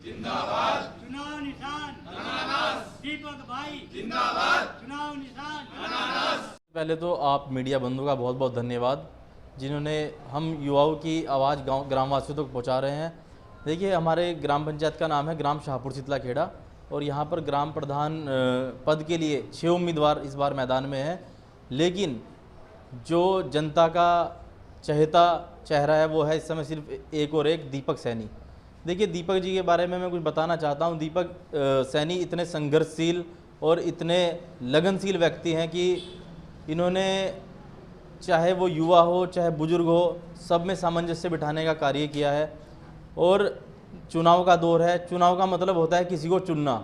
जिंदाबाद। चुनाव निशान अनानास। दीपक भाई जिंदाबाद। चुनाव निशान अनानास। पहले तो आप मीडिया बंधु का बहुत बहुत धन्यवाद, जिन्होंने हम युवाओं की आवाज़ गांव ग्रामवासियों तक पहुंचा रहे हैं। देखिए, हमारे ग्राम पंचायत का नाम है ग्राम शाहपुर शीतला खेड़ा, और यहाँ पर ग्राम प्रधान पद के लिए 6 उम्मीदवार इस बार मैदान में हैं। लेकिन जो जनता का चहेता चेहरा है वो है इस समय सिर्फ एक और एक, दीपक सैनी। देखिए, दीपक जी के बारे में मैं कुछ बताना चाहता हूँ। दीपक सैनी इतने संघर्षशील और इतने लगनशील व्यक्ति हैं कि इन्होंने, चाहे वो युवा हो चाहे बुजुर्ग हो, सब में सामंजस्य बिठाने का कार्य किया है। और चुनाव का दौर है, चुनाव का मतलब होता है किसी को चुनना,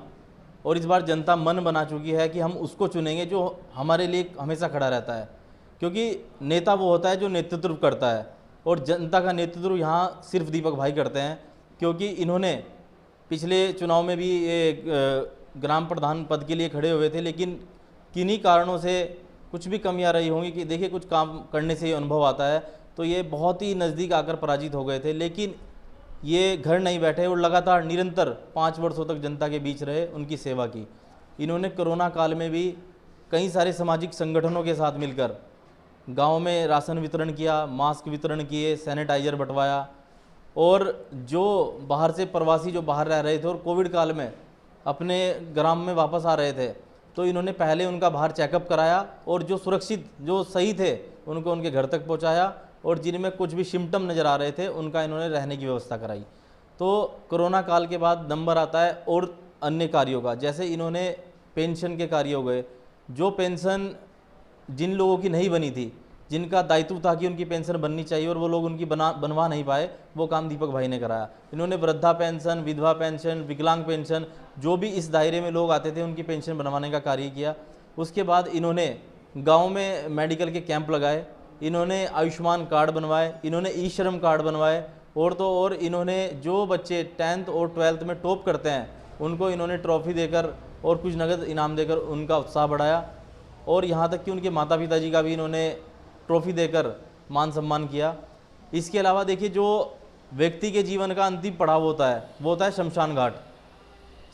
और इस बार जनता मन बना चुकी है कि हम उसको चुनेंगे जो हमारे लिए हमेशा खड़ा रहता है। क्योंकि नेता वो होता है जो नेतृत्व करता है, और जनता का नेतृत्व यहाँ सिर्फ दीपक भाई करते हैं। क्योंकि इन्होंने पिछले चुनाव में भी ये ग्राम प्रधान पद के लिए खड़े हुए थे, लेकिन किन्हीं कारणों से कुछ भी कमियां रही होंगी कि देखिए, कुछ काम करने से ये अनुभव आता है, तो ये बहुत ही नज़दीक आकर पराजित हो गए थे। लेकिन ये घर नहीं बैठे और लगातार निरंतर 5 वर्षों तक जनता के बीच रहे, उनकी सेवा की। इन्होंने कोरोना काल में भी कई सारे सामाजिक संगठनों के साथ मिलकर गांव में राशन वितरण किया, मास्क वितरण किए, सैनिटाइजर बंटवाया। और जो बाहर से प्रवासी जो बाहर रह रहे थे और कोविड काल में अपने ग्राम में वापस आ रहे थे, तो इन्होंने पहले उनका बाहर चेकअप कराया, और जो सुरक्षित जो सही थे उनको उनके घर तक पहुंचाया, और जिनमें कुछ भी सिम्टम नज़र आ रहे थे उनका इन्होंने रहने की व्यवस्था कराई। तो कोरोना काल के बाद नंबर आता है और अन्य कार्यों का, जैसे इन्होंने पेंशन के कार्य हो गए। जो पेंशन जिन लोगों की नहीं बनी थी, जिनका दायित्व था कि उनकी पेंशन बननी चाहिए और वो लोग उनकी बनवा नहीं पाए, वो काम दीपक भाई ने कराया। इन्होंने वृद्धा पेंशन, विधवा पेंशन, विकलांग पेंशन, जो भी इस दायरे में लोग आते थे उनकी पेंशन बनवाने का कार्य किया। उसके बाद इन्होंने गांव में मेडिकल के कैंप लगाए, इन्होंने आयुष्मान कार्ड बनवाए, इन्होंने ई श्रम कार्ड बनवाए, और तो और इन्होंने जो बच्चे 10th और 12th में टॉप करते हैं उनको इन्होंने ट्रॉफी देकर और कुछ नगद इनाम देकर उनका उत्साह बढ़ाया। और यहाँ तक कि उनके माता पिता जी का भी इन्होंने ट्रॉफी देकर मान सम्मान किया। इसके अलावा देखिए, जो व्यक्ति के जीवन का अंतिम पड़ाव होता है वो होता है शमशान घाट।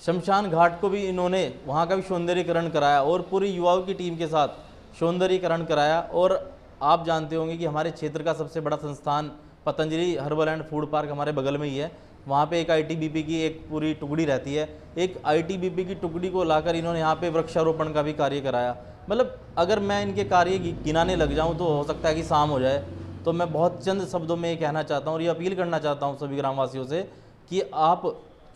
शमशान घाट को भी इन्होंने वहाँ का भी सौंदर्यीकरण कराया और पूरी युवाओं की टीम के साथ सौंदर्यीकरण कराया। और आप जानते होंगे कि हमारे क्षेत्र का सबसे बड़ा संस्थान Patanjali herbal and food park हमारे बगल में ही है। वहाँ पे एक आईटीबीपी की एक पूरी टुकड़ी रहती है। एक आईटीबीपी की टुकड़ी को लाकर इन्होंने यहाँ पे वृक्षारोपण का भी कार्य कराया। मतलब अगर मैं इनके कार्य गिनाने लग जाऊँ तो हो सकता है कि शाम हो जाए। तो मैं बहुत चंद शब्दों में ये कहना चाहता हूँ और ये अपील करना चाहता हूँ सभी ग्रामवासियों से कि आप,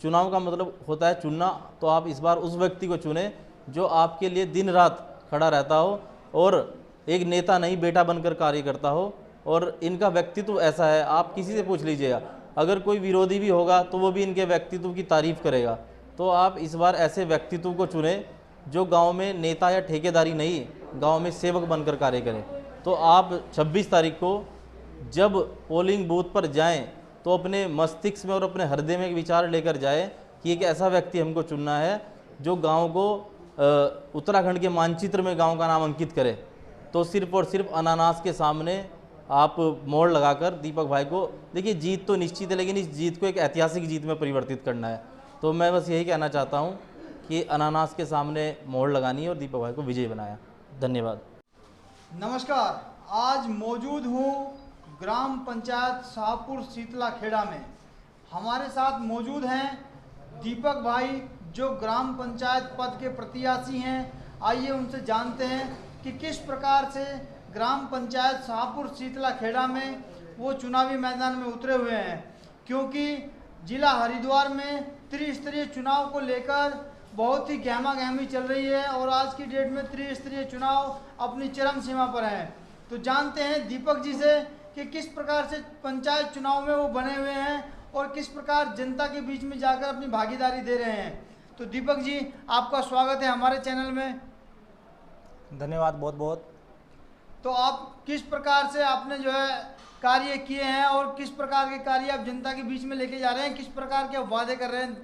चुनाव का मतलब होता है चुनना, तो आप इस बार उस व्यक्ति को चुने जो आपके लिए दिन रात खड़ा रहता हो और एक नेता नहीं बेटा बनकर कार्य करता हो। और इनका व्यक्तित्व ऐसा है, आप किसी से पूछ लीजिएगा, अगर कोई विरोधी भी होगा तो वो भी इनके व्यक्तित्व की तारीफ करेगा। तो आप इस बार ऐसे व्यक्तित्व को चुने जो गांव में नेता या ठेकेदारी नहीं, गांव में सेवक बनकर कार्य करें। तो आप 26 तारीख को जब पोलिंग बूथ पर जाएं तो अपने मस्तिष्क में और अपने हृदय में एक विचार लेकर जाएं कि एक ऐसा व्यक्ति हमको चुनना है जो गांव को उत्तराखंड के मानचित्र में गांव का नाम अंकित करे। तो सिर्फ और सिर्फ अनानास के सामने आप मोड़ लगाकर दीपक भाई को, देखिए जीत तो निश्चित है लेकिन इस जीत को एक ऐतिहासिक जीत में परिवर्तित करना है। तो मैं बस यही कहना चाहता हूँ कि अनानास के सामने मोड़ लगानी है और दीपक भाई को विजयी बनाया। धन्यवाद। नमस्कार, आज मौजूद हूँ ग्राम पंचायत शाहपुर शीतला खेड़ा में। हमारे साथ मौजूद हैं दीपक भाई जो ग्राम पंचायत पद के प्रत्याशी हैं। आइए उनसे जानते हैं कि किस प्रकार से ग्राम पंचायत शाहपुर शीतला खेड़ा में वो चुनावी मैदान में उतरे हुए हैं, क्योंकि जिला हरिद्वार में त्रिस्तरीय चुनाव को लेकर बहुत ही गहमा गहमी चल रही है और आज की डेट में त्रिस्तरीय चुनाव अपनी चरम सीमा पर है। तो जानते हैं दीपक जी से कि किस प्रकार से पंचायत चुनाव में वो बने हुए हैं और किस प्रकार जनता के बीच में जाकर अपनी भागीदारी दे रहे हैं। तो दीपक जी, आपका स्वागत है हमारे चैनल में। धन्यवाद बहुत बहुत। तो आप किस प्रकार से आपने जो है कार्य किए हैं और किस प्रकार के कार्य आप जनता के बीच में लेके जा रहे हैं, किस प्रकार के वादे कर रहे हैं?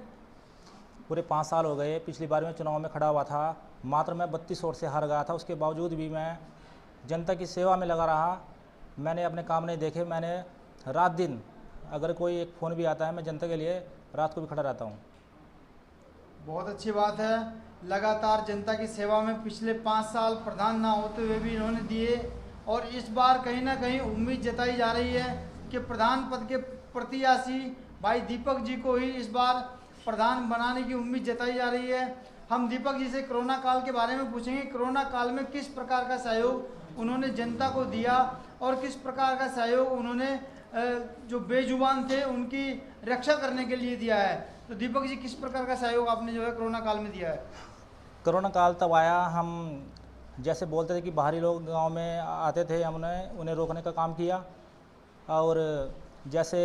पूरे 5 साल हो गए, पिछली बार में चुनाव में खड़ा हुआ था, मात्र मैं 32 वोट से हार गया था। उसके बावजूद भी मैं जनता की सेवा में लगा रहा। मैंने अपने काम नहीं देखे, मैंने रात दिन, अगर कोई एक फ़ोन भी आता है, मैं जनता के लिए रात को भी खड़ा रहता हूँ। बहुत अच्छी बात है। लगातार जनता की सेवा में पिछले 5 साल प्रधान ना होते हुए भी इन्होंने दिए, और इस बार कहीं ना कहीं उम्मीद जताई जा रही है कि प्रधान पद के प्रत्याशी भाई दीपक जी को ही इस बार प्रधान बनाने की उम्मीद जताई जा रही है। हम दीपक जी से कोरोना काल के बारे में पूछेंगे, कोरोना काल में किस प्रकार का सहयोग उन्होंने जनता को दिया और किस प्रकार का सहयोग उन्होंने जो बेजुबान थे उनकी रक्षा करने के लिए दिया है। तो दीपक जी, किस प्रकार का सहयोग आपने जो है कोरोना काल में दिया है? कोरोना काल तब आया, हम जैसे बोलते थे कि बाहरी लोग गांव में आते थे, हमने उन्हें रोकने का काम किया, और जैसे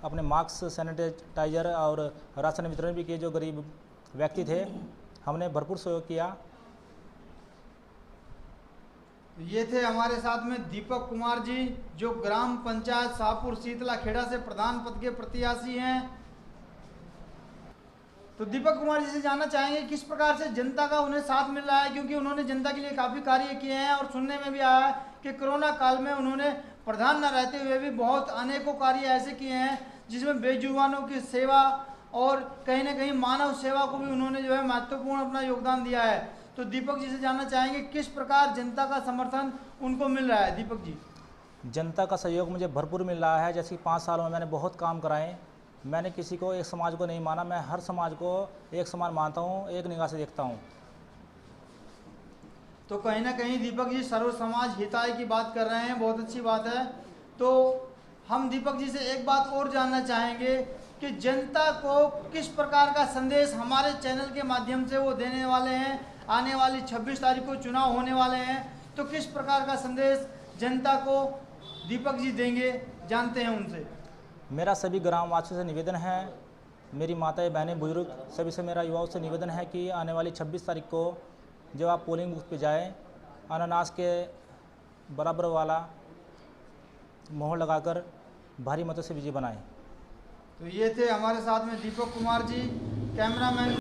अपने मास्क, सैनिटाइजर और राशन वितरण भी किए। जो गरीब व्यक्ति थे हमने भरपूर सहयोग किया। तो ये थे हमारे साथ में दीपक कुमार जी, जो ग्राम पंचायत शाहपुर शीतला खेड़ा से प्रधान पद के प्रत्याशी हैं। तो दीपक कुमार जी से जानना चाहेंगे किस प्रकार से जनता का उन्हें साथ मिल रहा है, क्योंकि उन्होंने जनता के लिए काफ़ी कार्य किए हैं और सुनने में भी आया है कि कोरोना काल में उन्होंने प्रधान न रहते हुए भी बहुत अनेकों कार्य ऐसे किए हैं जिसमें बेजुबानों की सेवा और कहीं ना कहीं मानव सेवा को भी उन्होंने जो है महत्वपूर्ण अपना योगदान दिया है। तो दीपक जी से जानना चाहेंगे किस प्रकार जनता का समर्थन उनको मिल रहा है। दीपक जी, जनता का सहयोग मुझे भरपूर मिल रहा है। जैसे कि 5 सालों में मैंने बहुत काम कराए। मैंने किसी को, एक समाज को नहीं माना, मैं हर समाज को एक समान मानता हूँ, एक निगाह से देखता हूँ। तो कहीं ना कहीं दीपक जी सर्व समाज हिताय की बात कर रहे हैं, बहुत अच्छी बात है। तो हम दीपक जी से एक बात और जानना चाहेंगे कि जनता को किस प्रकार का संदेश हमारे चैनल के माध्यम से वो देने वाले हैं। आने वाली 26 तारीख को चुनाव होने वाले हैं, तो किस प्रकार का संदेश जनता को दीपक जी देंगे, जानते हैं उनसे। मेरा सभी ग्रामवासियों से निवेदन है, मेरी माताएं, बहनें, बुजुर्ग सभी से मेरा युवाओं से निवेदन है कि आने वाली 26 तारीख को जब आप पोलिंग बूथ पे जाएं, अनानास के बराबर वाला मोहर लगाकर भारी मतों से विजय बनाएं। तो ये थे हमारे साथ में दीपक कुमार जी, कैमरामैन